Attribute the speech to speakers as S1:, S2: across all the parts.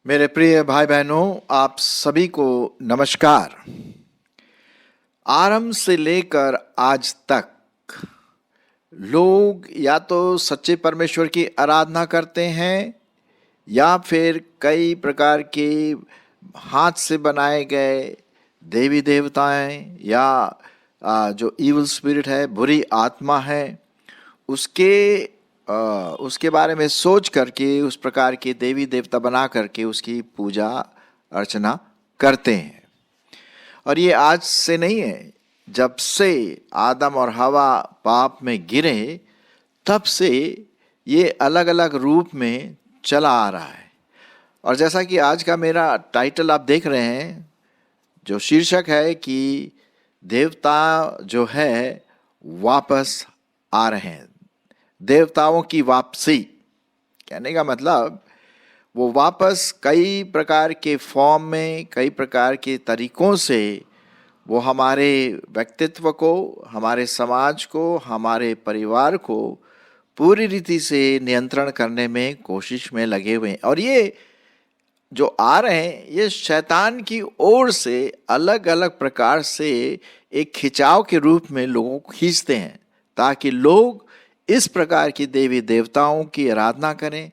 S1: मेरे प्रिय भाई बहनों, आप सभी को नमस्कार। आरंभ से लेकर आज तक लोग या तो सच्चे परमेश्वर की आराधना करते हैं या फिर कई प्रकार के हाथ से बनाए गए देवी देवताएं या जो इविल स्पिरिट है, बुरी आत्मा है, उसके बारे में सोच करके उस प्रकार के देवी देवता बना करके उसकी पूजा अर्चना करते हैं। और ये आज से नहीं है, जब से आदम और हवा पाप में गिरे तब से ये अलग अलग रूप में चला आ रहा है। और जैसा कि आज का मेरा टाइटल आप देख रहे हैं, जो शीर्षक है कि देवता जो है वापस आ रहे हैं। देवताओं की वापसी कहने का मतलब वो वापस कई प्रकार के फॉर्म में, कई प्रकार के तरीकों से वो हमारे व्यक्तित्व को, हमारे समाज को, हमारे परिवार को पूरी रीति से नियंत्रण करने में कोशिश में लगे हुए हैं। और ये जो आ रहे हैं, ये शैतान की ओर से अलग अलग प्रकार से एक खिंचाव के रूप में लोगों को खींचते हैं, ताकि लोग इस प्रकार की देवी देवताओं की आराधना करें,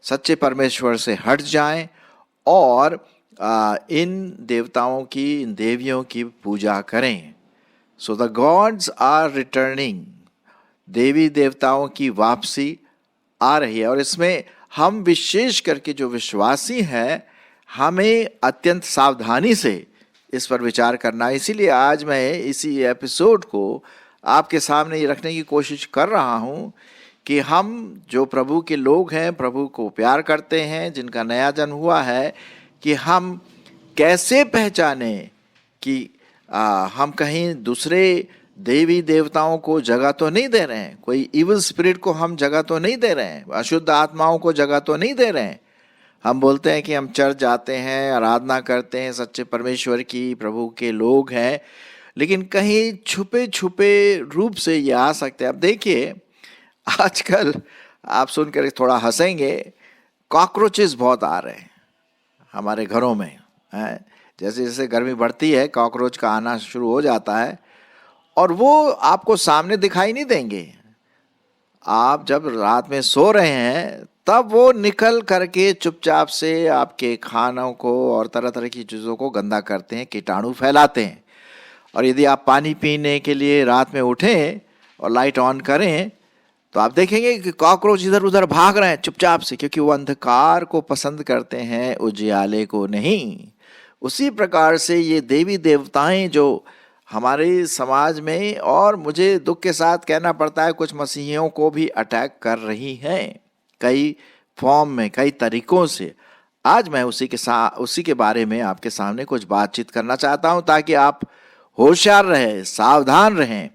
S1: सच्चे परमेश्वर से हट जाएं और इन देवताओं की, इन देवियों की पूजा करें। So the gods are returning. देवी देवताओं की वापसी आ रही है और इसमें हम विशेष करके जो विश्वासी हैं, हमें अत्यंत सावधानी से इस पर विचार करना है। इसीलिए आज मैं इसी एपिसोड को आपके सामने ये रखने की कोशिश कर रहा हूँ कि हम जो प्रभु के लोग हैं, प्रभु को प्यार करते हैं, जिनका नया जन्म हुआ है, कि हम कैसे पहचाने कि हम कहीं दूसरे देवी देवताओं को जगह तो नहीं दे रहे हैं, कोई इविल स्पिरिट को हम जगह तो नहीं दे रहे हैं, अशुद्ध आत्माओं को जगह तो नहीं दे रहे हैं। हम बोलते हैं कि हम चर्च जाते हैं, आराधना करते हैं, सच्चे परमेश्वर की, प्रभु के लोग हैं, लेकिन कहीं छुपे छुपे रूप से ये आ सकते हैं। अब देखिए, आजकल आप सुनकर थोड़ा हंसेंगे, कॉकरोचेस बहुत आ रहे हैं हमारे घरों में, है। जैसे जैसे गर्मी बढ़ती है, कॉकरोच का आना शुरू हो जाता है और वो आपको सामने दिखाई नहीं देंगे। आप जब रात में सो रहे हैं तब वो निकल करके चुपचाप से आपके खानों को और तरह तरह की चीज़ों को गंदा करते हैं, कीटाणु फैलाते हैं। और यदि आप पानी पीने के लिए रात में उठें और लाइट ऑन करें तो आप देखेंगे कि कॉकरोच इधर उधर भाग रहे हैं चुपचाप से, क्योंकि वो अंधकार को पसंद करते हैं, उजियाले को नहीं। उसी प्रकार से ये देवी देवताएं जो हमारे समाज में, और मुझे दुख के साथ कहना पड़ता है, कुछ मसीहियों को भी अटैक कर रही हैं कई फॉर्म में, कई तरीकों से। आज मैं उसी के बारे में आपके सामने कुछ बातचीत करना चाहता हूं, ताकि आप होशियार रहें, सावधान रहें।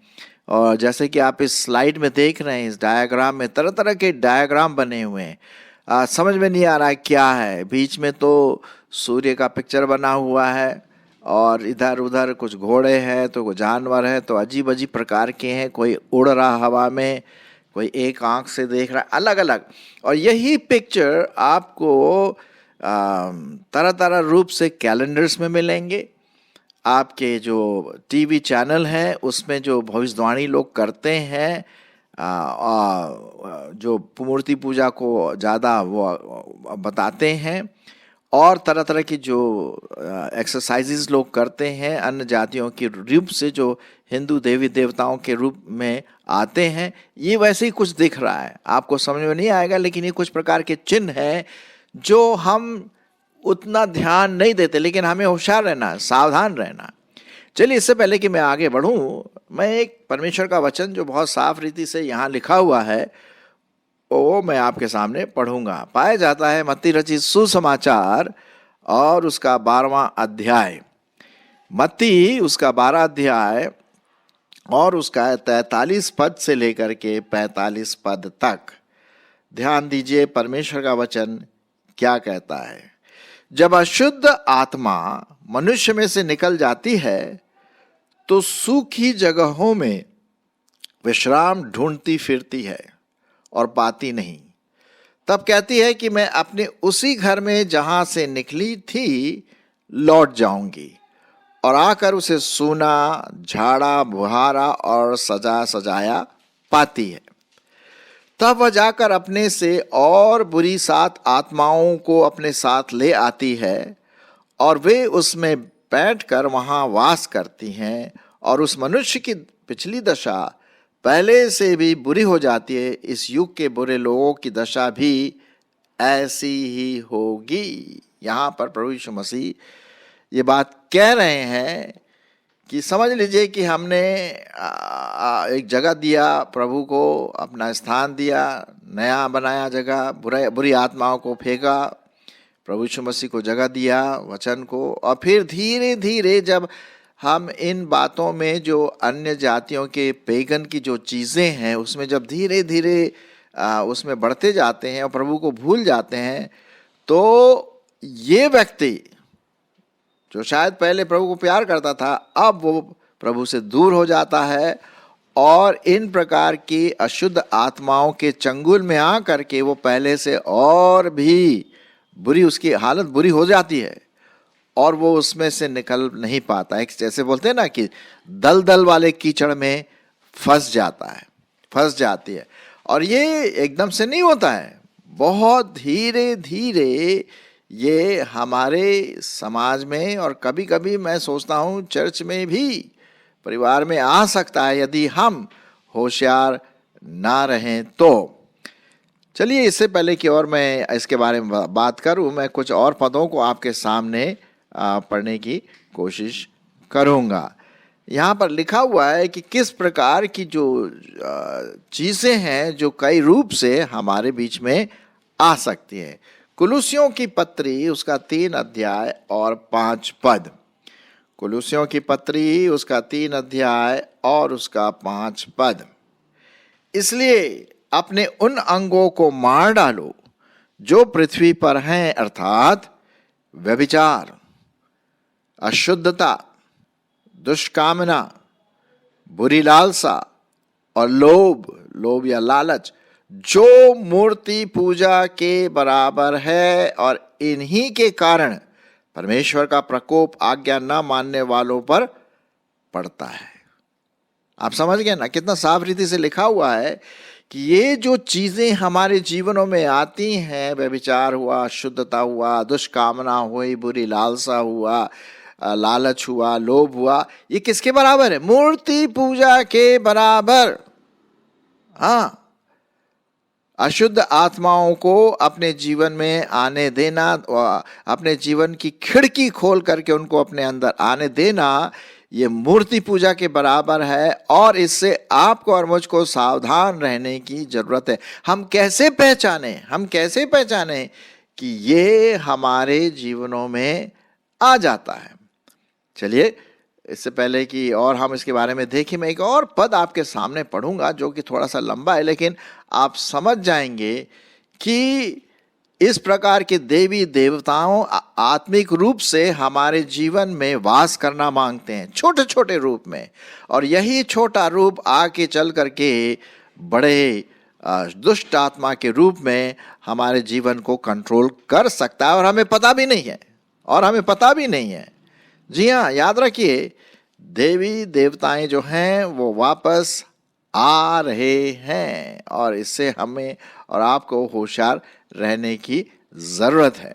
S1: और जैसे कि आप इस स्लाइड में देख रहे हैं, इस डायग्राम में तरह तरह के डायग्राम बने हुए हैं। समझ में नहीं आ रहा है क्या है। बीच में तो सूर्य का पिक्चर बना हुआ है और इधर उधर कुछ घोड़े हैं, तो कुछ जानवर है, तो अजीब अजीब प्रकार के हैं। कोई उड़ रहा हवा में, कोई एक आंख से देख रहा है, अलग अलग। और यही पिक्चर आपको तरह तरह रूप से कैलेंडर्स में मिलेंगे। आपके जो टीवी चैनल हैं उसमें जो भविष्यवाणी लोग करते हैं, जो मूर्ति पूजा को ज़्यादा वो बताते हैं, और तरह तरह की जो एक्सरसाइजेज लोग करते हैं अन्य जातियों के रूप से, जो हिंदू देवी देवताओं के रूप में आते हैं, ये वैसे ही कुछ दिख रहा है। आपको समझ में नहीं आएगा, लेकिन ये कुछ प्रकार के चिन्ह हैं जो हम उतना ध्यान नहीं देते, लेकिन हमें होशियार रहना है, सावधान रहना। चलिए, इससे पहले कि मैं आगे बढ़ूं, मैं एक परमेश्वर का वचन जो बहुत साफ रीति से यहाँ लिखा हुआ है वो मैं आपके सामने पढ़ूंगा। पाया जाता है मत्ती रचित सुसमाचार और उसका 12वां अध्याय, मत्ती उसका 12 अध्याय और उसका 43 पद से लेकर के 45 पद तक। ध्यान दीजिए परमेश्वर का वचन क्या कहता है। जब अशुद्ध आत्मा मनुष्य में से निकल जाती है तो सूखी जगहों में विश्राम ढूंढती फिरती है और पाती नहीं। तब कहती है कि मैं अपने उसी घर में जहां से निकली थी लौट जाऊंगी, और आकर उसे सूना, झाड़ा बुहारा और सजा सजाया पाती है। तब वह जाकर अपने से और बुरी 7 आत्माओं को अपने साथ ले आती है, और वे उसमें बैठकर वहां वास करती हैं, और उस मनुष्य की पिछली दशा पहले से भी बुरी हो जाती है। इस युग के बुरे लोगों की दशा भी ऐसी ही होगी। यहाँ पर प्रभु यीशु मसीह ये बात कह रहे हैं कि समझ लीजिए कि हमने एक जगह दिया, प्रभु को अपना स्थान दिया, नया बनाया जगह, बुरी आत्माओं को फेंका, प्रभु यीशु मसीह को जगह दिया, वचन को, और फिर धीरे धीरे जब हम इन बातों में जो अन्य जातियों के पेगन की जो चीज़ें हैं उसमें जब धीरे धीरे उसमें बढ़ते जाते हैं और प्रभु को भूल जाते हैं, तो ये व्यक्ति जो शायद पहले प्रभु को प्यार करता था, अब वो प्रभु से दूर हो जाता है, और इन प्रकार की अशुद्ध आत्माओं के चंगुल में आ करके वो पहले से और भी बुरी, उसकी हालत बुरी हो जाती है, और वो उसमें से निकल नहीं पाता है। जैसे बोलते हैं ना कि दलदल वाले कीचड़ में फंस जाता है, फंस जाती है। और ये एकदम से नहीं होता है, बहुत धीरे धीरे ये हमारे समाज में, और कभी कभी मैं सोचता हूँ चर्च में भी, परिवार में आ सकता है यदि हम होशियार ना रहें तो। चलिए, इससे पहले कि और मैं इसके बारे में बात करूं, मैं कुछ और पदों को आपके सामने पढ़ने की कोशिश करूंगा। यहाँ पर लिखा हुआ है कि किस प्रकार की जो चीज़ें हैं जो कई रूप से हमारे बीच में आ सकती हैं। कुलुसियों की पत्री उसका 3 अध्याय और 5 पद। कुलुसियों की पत्री उसका 3 अध्याय और उसका 5 पद। इसलिए अपने उन अंगों को मार डालो जो पृथ्वी पर हैं, अर्थात व्यभिचार, अशुद्धता, दुष्कामना, बुरी लालसा और लोभ या लालच, जो मूर्ति पूजा के बराबर है, और इन्हीं के कारण परमेश्वर का प्रकोप आज्ञा न मानने वालों पर पड़ता है। आप समझ गए ना, कितना साफ रीति से लिखा हुआ है कि ये जो चीजें हमारे जीवनों में आती हैं, व्यभिचार हुआ, शुद्धता हुआ, दुष्कामना हुई, बुरी लालसा हुआ, लालच हुआ, लोभ हुआ, ये किसके बराबर है? मूर्ति पूजा के बराबर। हाँ, अशुद्ध आत्माओं को अपने जीवन में आने देना, अपने जीवन की खिड़की खोल करके उनको अपने अंदर आने देना, ये मूर्ति पूजा के बराबर है, और इससे आपको और मुझको सावधान रहने की जरूरत है। हम कैसे पहचाने कि ये हमारे जीवनों में आ जाता है? चलिए, इससे पहले कि और हम इसके बारे में देखें, मैं एक और पद आपके सामने पढ़ूंगा जो कि थोड़ा सा लंबा है, लेकिन आप समझ जाएंगे कि इस प्रकार के देवी देवताओं आत्मिक रूप से हमारे जीवन में वास करना मांगते हैं, छोटे छोटे रूप में, और यही छोटा रूप आके चल करके बड़े दुष्ट आत्मा के रूप में हमारे जीवन को कंट्रोल कर सकता है, और हमें पता भी नहीं है। जी हाँ, याद रखिए, देवी देवताएं जो हैं वो वापस आ रहे हैं, और इससे हमें और आपको होशियार रहने की जरूरत है।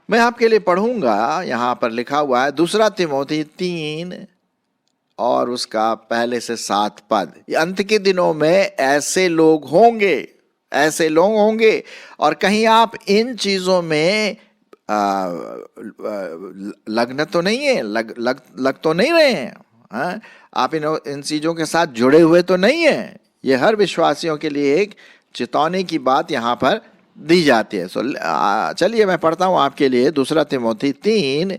S1: मैं आपके लिए पढ़ूंगा, यहां पर लिखा हुआ है 2 तिमोथी 3 और उसका 1 से 7 पद। अंत के दिनों में ऐसे लोग होंगे, और कहीं आप इन चीजों में लगना तो नहीं है, लग तो नहीं रहे हैं, हाँ? आप इन चीजों के साथ जुड़े हुए तो नहीं है। ये हर विश्वासियों के लिए एक चेतावनी की बात यहाँ पर दी जाती है। चलिए मैं पढ़ता हूँ आपके लिए 2 तिमोथी 3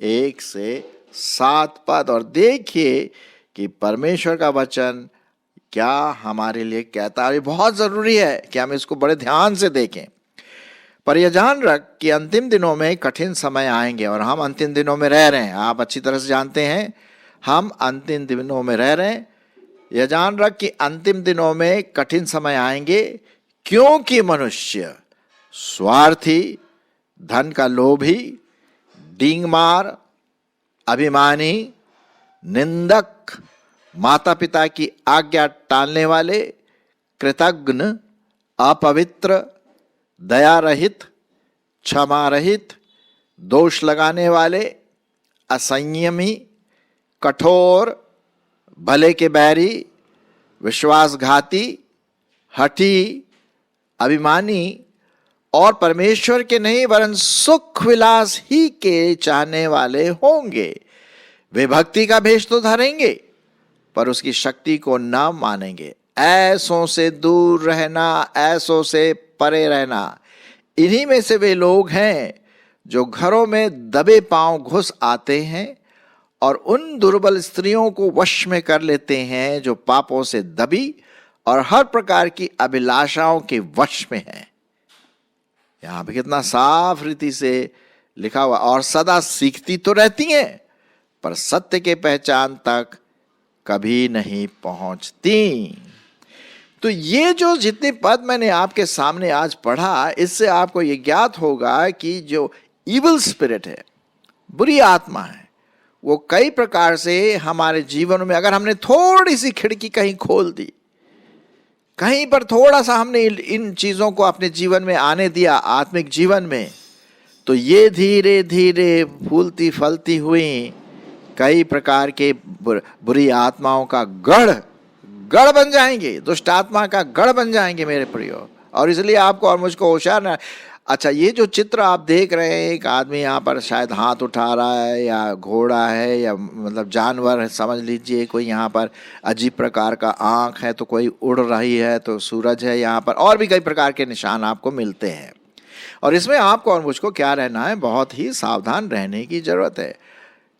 S1: 1 से 7 पद, और देखिए कि परमेश्वर का वचन क्या हमारे लिए कहता है। ये बहुत जरूरी है कि हम इसको बड़े ध्यान से देखें। पर यह जान रख कि अंतिम दिनों में कठिन समय आएंगे, और हम अंतिम दिनों में रह रहे हैं। आप अच्छी तरह से जानते हैं हम अंतिम दिनों में रह रहे हैं। यह जान रख कि अंतिम दिनों में कठिन समय आएंगे, क्योंकि मनुष्य स्वार्थी, धन का लोभी, डींगमार, अभिमानी, निंदक, माता पिता की आज्ञा टालने वाले, कृतघ्न, अपवित्र, दया रहित, क्षमा रहित, दोष लगाने वाले, असंयमी, कठोर, भले के बैरी, विश्वासघाती, हठी, अभिमानी और परमेश्वर के नहीं वरन सुख विलास ही के चाहने वाले होंगे। वे भक्ति का भेष तो धरेंगे पर उसकी शक्ति को न मानेंगे। ऐसों से दूर रहना, ऐसों से परे रहना। इन्हीं में से वे लोग हैं जो घरों में दबे पांव घुस आते हैं और उन दुर्बल स्त्रियों को वश में कर लेते हैं जो पापों से दबी और हर प्रकार की अभिलाषाओं के वश में हैं। यहां पे कितना साफ रीति से लिखा हुआ। और सदा सीखती तो रहती हैं पर सत्य के पहचान तक कभी नहीं पहुंचती। तो ये जो जितने पद मैंने आपके सामने आज पढ़ा, इससे आपको ये ज्ञात होगा कि जो इविल स्पिरिट है, बुरी आत्मा है, वो कई प्रकार से हमारे जीवन में, अगर हमने थोड़ी सी खिड़की कहीं खोल दी, कहीं पर थोड़ा सा हमने इन चीजों को अपने जीवन में आने दिया, आत्मिक जीवन में, तो ये धीरे धीरे फूलती फलती हुई कई प्रकार के बुरी आत्माओं का गढ़ बन जाएंगे, दुष्ट आत्मा का गढ़ बन जाएंगे मेरे प्रियो। और इसलिए आपको और मुझको होशियार ना। अच्छा, ये जो चित्र आप देख रहे हैं, एक आदमी यहाँ पर शायद हाथ उठा रहा है, या घोड़ा है, या मतलब जानवर है, समझ लीजिए। कोई यहाँ पर अजीब प्रकार का आँख है, तो कोई उड़ रही है, तो सूरज है यहाँ पर, और भी कई प्रकार के निशान आपको मिलते हैं। और इसमें आपको और मुझको क्या रहना है, बहुत ही सावधान रहने की जरूरत है।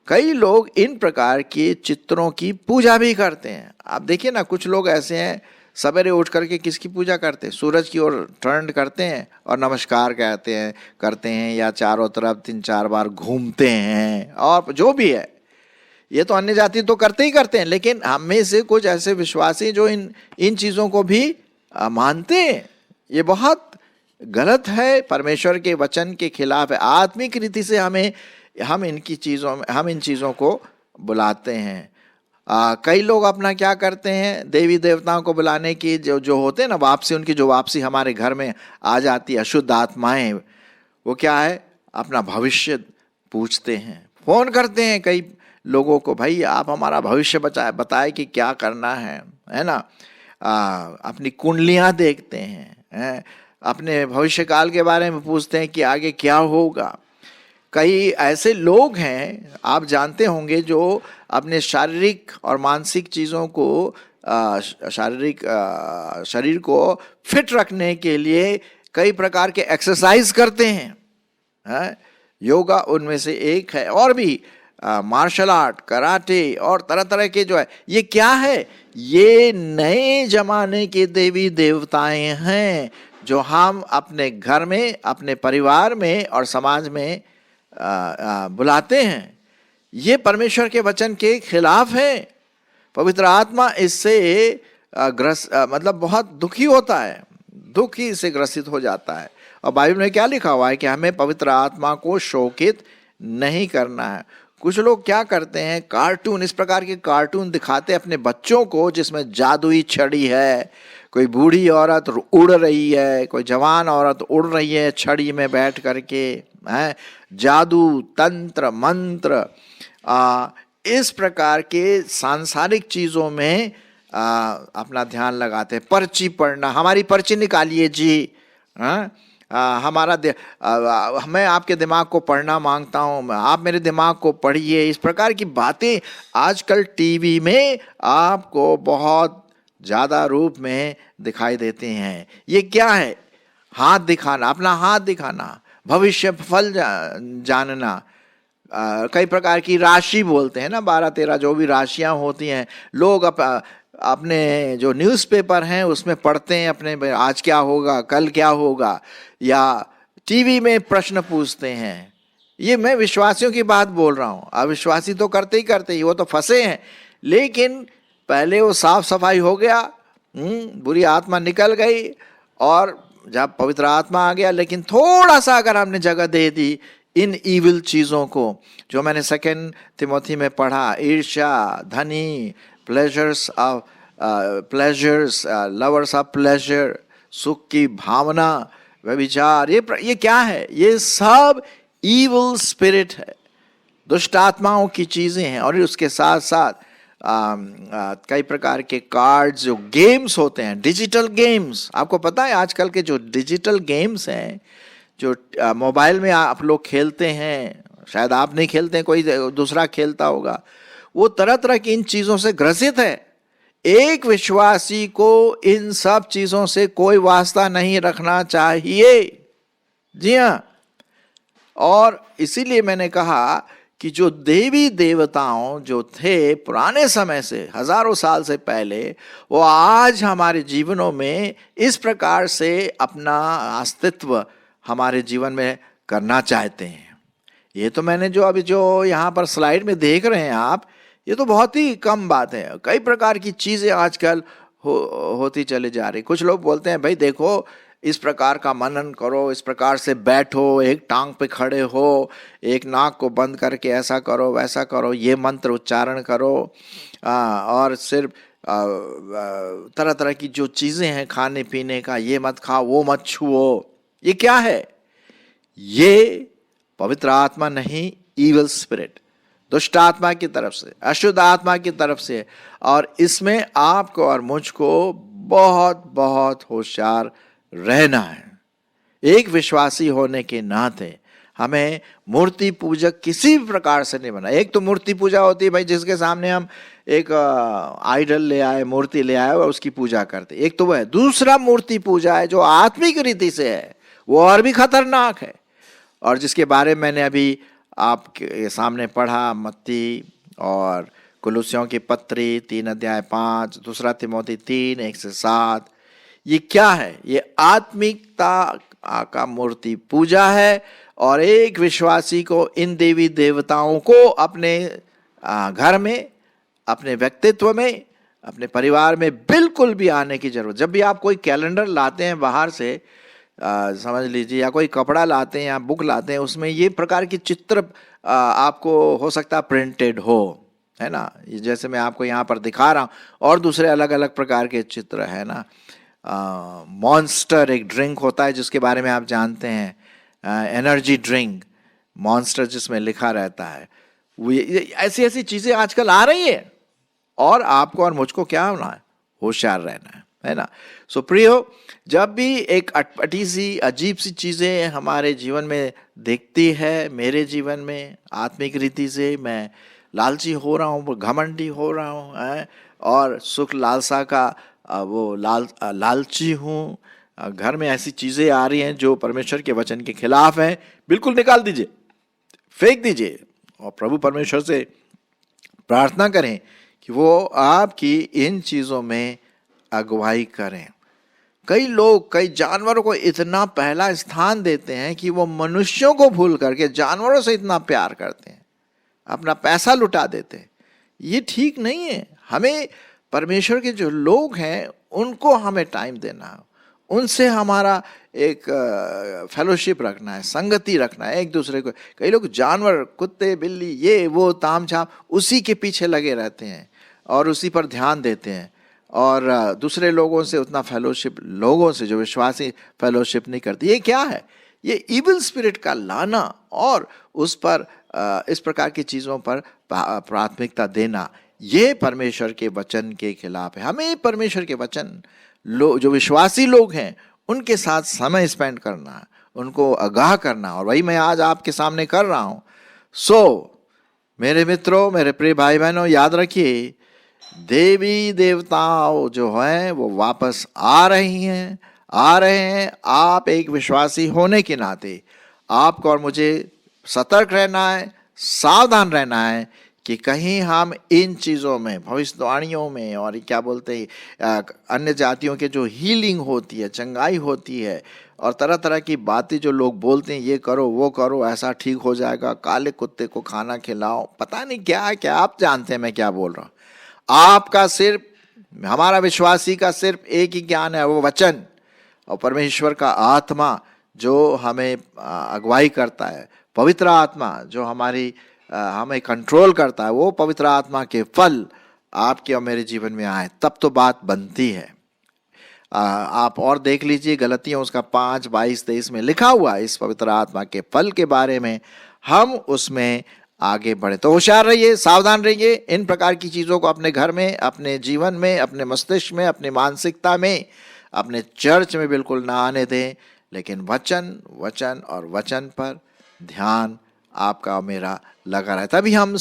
S1: कई लोग इन प्रकार के चित्रों की पूजा भी करते हैं। आप देखिए ना, कुछ लोग ऐसे हैं, सवेरे उठ करके किसकी पूजा करते हैं? सूरज की ओर टर्न करते हैं और नमस्कार करते हैं, या चारों तरफ 3-4 बार घूमते हैं, और जो भी है, ये तो अन्य जाति तो करते ही करते हैं, लेकिन हम में से कुछ ऐसे विश्वासी जो इन चीज़ों को भी मानते हैं। ये बहुत गलत है, परमेश्वर के वचन के खिलाफ है। आत्मिक रीति से हम इन चीज़ों को बुलाते हैं। कई लोग अपना क्या करते हैं, देवी देवताओं को बुलाने की जो होते हैं ना वापसी, उनकी जो वापसी हमारे घर में आ जाती है, अशुद्ध आत्माएं, वो क्या है, अपना भविष्य पूछते हैं, फोन करते हैं कई लोगों को, भाई आप हमारा भविष्य बताए कि क्या करना है ना। अपनी कुंडलियां देखते हैं, अपने भविष्य काल के बारे में पूछते हैं कि आगे क्या होगा। कई ऐसे लोग हैं, आप जानते होंगे, जो अपने शारीरिक और मानसिक चीज़ों को, शरीर को फिट रखने के लिए कई प्रकार के एक्सरसाइज करते हैं। योगा उनमें से एक है, और भी मार्शल आर्ट, कराटे और तरह तरह के जो है, ये क्या है, ये नए जमाने के देवी देवताएं हैं जो हम अपने घर में, अपने परिवार में और समाज में बुलाते हैं। ये परमेश्वर के वचन के खिलाफ है। पवित्र आत्मा इससे मतलब बहुत दुखी होता है, दुखी से ग्रसित हो जाता है। और बाइबल में क्या लिखा हुआ है कि हमें पवित्र आत्मा को शोकित नहीं करना है। कुछ लोग क्या करते हैं, कार्टून, इस प्रकार के कार्टून दिखाते हैं अपने बच्चों को, जिसमें जादुई छड़ी है, कोई बूढ़ी औरत उड़ रही है, कोई जवान औरत उड़ रही है छड़ी में बैठ करके, है जादू, तंत्र, मंत्र, इस प्रकार के सांसारिक चीज़ों में अपना ध्यान लगाते हैं। पर्ची पढ़ना, हमारी पर्ची निकालिए जी, मैं आपके दिमाग को पढ़ना मांगता हूँ, आप मेरे दिमाग को पढ़िए। इस प्रकार की बातें आजकल टीवी में आपको बहुत ज़्यादा रूप में दिखाई देते हैं। ये क्या है, हाथ दिखाना, अपना हाथ दिखाना, भविष्य फल जानना, कई प्रकार की राशि बोलते हैं ना, 12-13 जो भी राशियां होती हैं, लोग अपने जो न्यूज़पेपर हैं उसमें पढ़ते हैं अपने, आज क्या होगा, कल क्या होगा, या टीवी में प्रश्न पूछते हैं। ये मैं विश्वासियों की बात बोल रहा हूँ, अविश्वासी तो करते ही वो तो फंसे हैं। लेकिन पहले वो साफ सफाई हो गया, बुरी आत्मा निकल गई, और जब पवित्र आत्मा आ गया, लेकिन थोड़ा सा अगर हमने जगह दे दी इन इविल चीज़ों को, जो मैंने 2 तिमोथी में पढ़ा, ईर्ष्या, धनी, प्लेजर्स लवर्स ऑफ प्लेजर, सुख की भावना, व्यभिचार, ये क्या है? ये सब इविल स्पिरिट है, दुष्ट आत्माओं की चीज़ें हैं। और उसके साथ साथ कई प्रकार के कार्ड्स, जो गेम्स होते हैं, डिजिटल गेम्स, आपको पता है आजकल के जो डिजिटल गेम्स हैं, जो मोबाइल में आप लोग खेलते हैं, शायद आप नहीं खेलते हैं, कोई दूसरा खेलता होगा, वो तरह तरह की इन चीज़ों से ग्रसित है। एक विश्वासी को इन सब चीज़ों से कोई वास्ता नहीं रखना चाहिए। जी हाँ, और इसीलिए मैंने कहा कि जो देवी देवताओं जो थे पुराने समय से, हजारों साल से पहले, वो आज हमारे जीवनों में इस प्रकार से अपना अस्तित्व हमारे जीवन में करना चाहते हैं। ये तो मैंने जो यहाँ पर स्लाइड में देख रहे हैं आप, ये तो बहुत ही कम बात है। कई प्रकार की चीज़ें आजकल होती चली जा रही। कुछ लोग बोलते हैं भाई देखो, इस प्रकार का मनन करो, इस प्रकार से बैठो, एक टांग पे खड़े हो, एक नाक को बंद करके ऐसा करो वैसा करो, ये मंत्र उच्चारण करो, और सिर्फ तरह तरह की जो चीज़ें हैं खाने पीने का, ये मत खाओ, वो मत छुओ। ये क्या है? ये पवित्र आत्मा नहीं, ईविल स्पिरिट, दुष्ट आत्मा की तरफ से, अशुद्ध आत्मा की तरफ से। और इसमें आपको और मुझको बहुत बहुत होशियार रहना है। एक विश्वासी होने के नाते हमें मूर्ति पूजक किसी भी प्रकार से नहीं बना। एक तो मूर्ति पूजा होती है भाई, जिसके सामने हम एक आइडल ले आए, मूर्ति ले आए और उसकी पूजा करते, एक तो वह है। दूसरा मूर्ति पूजा है जो आत्मिक रीति से है, वो और भी खतरनाक है, और जिसके बारे में मैंने अभी आपके सामने पढ़ा, मत्ती और कुलुस्सियों की पत्री 3:5, 2 तिमोथी 3:1-7। ये क्या है? ये आत्मिकता का मूर्ति पूजा है। और एक विश्वासी को इन देवी देवताओं को अपने घर में, अपने व्यक्तित्व में, अपने परिवार में बिल्कुल भी आने की जरूरत। जब भी आप कोई कैलेंडर लाते हैं बाहर से, समझ लीजिए, या कोई कपड़ा लाते हैं या बुक लाते हैं, उसमें ये प्रकार की चित्र आपको हो सकता है प्रिंटेड हो, है ना, जैसे मैं आपको यहाँ पर दिखा रहा हूँ, और दूसरे अलग अलग प्रकार के चित्र है ना। मॉन्स्टर एक ड्रिंक होता है जिसके बारे में आप जानते हैं, एनर्जी ड्रिंक, मॉन्स्टर जिसमें लिखा रहता है। वो ऐसी ऐसी चीज़ें आजकल आ रही है, और आपको और मुझको क्या होना है? होशियार रहना है ना। सो प्रियो, जब भी एक अटपटी सी, अजीब सी चीज़ें हमारे जीवन में दिखती है, मेरे जीवन में आत्मिक रीति से मैं लालची हो रहा हूँ, घमंडी हो रहा हूँ, और सुख लालसा का वो लालची हूँ, घर में ऐसी चीज़ें आ रही हैं जो परमेश्वर के वचन के खिलाफ हैं, बिल्कुल निकाल दीजिए, फेंक दीजिए, और प्रभु परमेश्वर से प्रार्थना करें कि वो आपकी इन चीज़ों में अगुवाई करें। कई लोग कई जानवरों को इतना पहला स्थान देते हैं कि वो मनुष्यों को भूल करके जानवरों से इतना प्यार करते हैं, अपना पैसा लुटा देते हैं। ये ठीक नहीं है। हमें परमेश्वर के जो लोग हैं उनको हमें टाइम देना है, उनसे हमारा एक फेलोशिप रखना है, संगति रखना है एक दूसरे को। कई लोग जानवर, कुत्ते, बिल्ली, ये वो ताम झाम, उसी के पीछे लगे रहते हैं और उसी पर ध्यान देते हैं, और दूसरे लोगों से उतना फेलोशिप, लोगों से जो विश्वासी फेलोशिप नहीं करते। ये क्या है? ये इविल स्पिरिट का लाना और उस पर इस प्रकार की चीज़ों पर प्राथमिकता देना, ये परमेश्वर के वचन के खिलाफ है। हमें परमेश्वर के वचन जो विश्वासी लोग हैं उनके साथ समय स्पेंड करना, उनको आगाह करना, और वही मैं आज आपके सामने कर रहा हूँ। मेरे मित्रों, मेरे प्रिय भाई बहनों, याद रखिए, देवी देवताओं जो हैं वो वापस आ रहे हैं। आप एक विश्वासी होने के नाते आपको और मुझे सतर्क रहना है, सावधान रहना है कि कहीं हम इन चीज़ों में, भविष्यवाणियों में, और क्या बोलते हैं, अन्य जातियों के जो हीलिंग होती है, चंगाई होती है, और तरह तरह की बातें जो लोग बोलते हैं, ये करो वो करो, ऐसा ठीक हो जाएगा, काले कुत्ते को खाना खिलाओ, पता नहीं क्या क्या, आप जानते हैं मैं क्या बोल रहा हूँ। आपका सिर्फ, हमारा विश्वासी का सिर्फ एक ही ज्ञान है, वो वचन, और परमेश्वर का आत्मा जो हमें अगुवाई करता है, पवित्र आत्मा जो हमें कंट्रोल करता है, वो पवित्र आत्मा के फल आपके और मेरे जीवन में आए, तब तो बात बनती है। आप और देख लीजिए, गलतियों उसका 5:22-23 में लिखा हुआ है इस पवित्र आत्मा के फल के बारे में, हम उसमें आगे बढ़े। तो होशियार रहिए, सावधान रहिए, इन प्रकार की चीज़ों को अपने घर में, अपने जीवन में, अपने मस्तिष्क में, अपनी मानसिकता में, अपने चर्च में बिल्कुल ना आने दें, लेकिन वचन वचन और वचन पर ध्यान आपका और मेरा लगा रहे, तभी हम